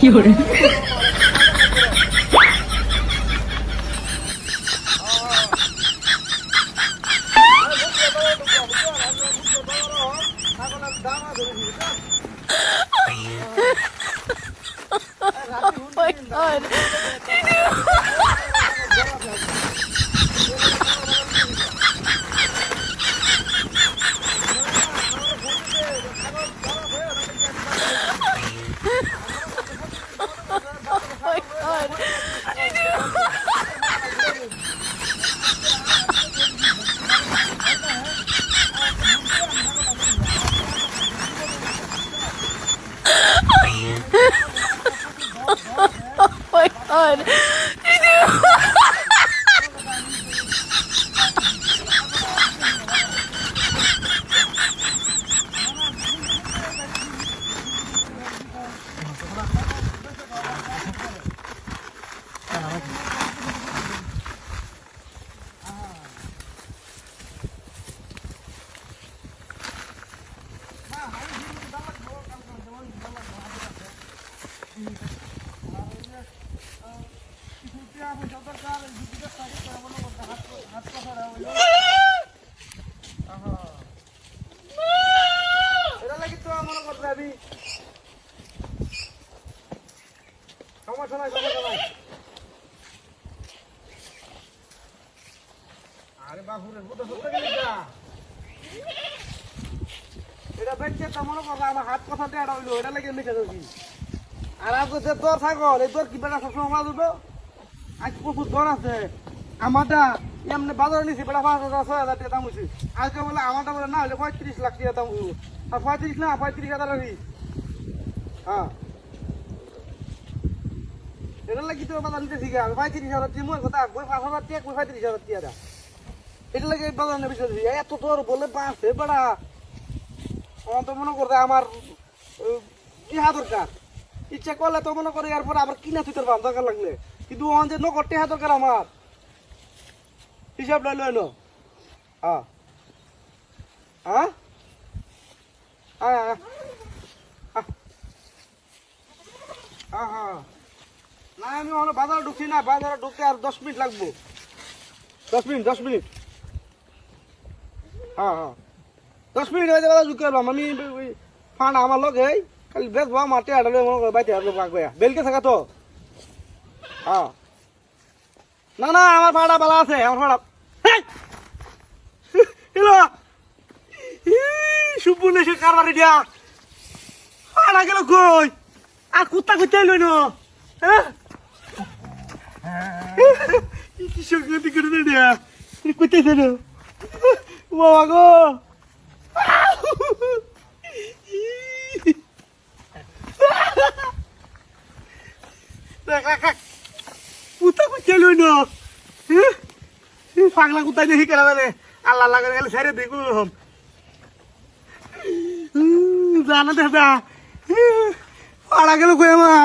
有人。Oh my god. Oh my god. আরে বাপুরে কোথা সরতে গেলি না এটা দেখতে তো মনে করো আমার হাত কথা দিয়ে আড়া হইলো এটা লাগে লিখে দিছি আর আজ যে তোর ছাগল এই তোর কি বেটা সবসময় মাছ উঠো আজ প্রচুর দর আছে আমারটা এমনি বাজারে নিছি বেটা 5,000 টাকা দাম হয়েছে আজকে বলে আমারটা বলে না হলে 35 লাখ টাকা দাম হইব আর 35 না 35,000 হই হ্যাঁ এটা লাগি তো বাজার নিতে শিখে আমি 35,000 টাকা মই কথা 5,000 টাকা 35,000 টাকা এটা লাগে বাজার নেবে এত দর বলে বাঁচে বেড়া আমার তো মনে করতে আমার টিহা দরকার ইচ্ছা করলে তো মনে করে এরপর আবার কিনা তুই তোর দরকার লাগলে কিন্তু ওখান যে নকর টিহা দরকার আমার হিসাব লই লই নো হ্যাঁ হ্যাঁ হ্যাঁ হ্যাঁ হ্যাঁ না আমি ওখানে বাজারে ঢুকছি না বাজারে ঢুকতে আর 10 মিনিট লাগবো 10 মিনিট হ্যাঁ হ্যাঁ 10 মিনিট হয়ে যাবে ঢুকে এলাম আমি ফান্ড আমার লোক এই খালি বেচবো মাঠে আটালে মনে করে বাইতে লোক রাখবে বেলকে থাকা তো হ্যাঁ না না আমার ভাড়া বালা আছে আমার ভাড়া এলো সুপুর নেশে কারবারে দিয়া ভাড়া গেল কই আর কুত্তা কুত্তা এলো না হ্যাঁ কি সঙ্গতি করে দেয়া কুত্তা না বাবা গো কুত্তা কুত্তা লই না পাগলা কুত্তা দেখি কেনা বেলে আল্লাহ আল্লাহ করে গেলে সাইরে দেখুন জানা দাদা পাড়া গেল কই আমার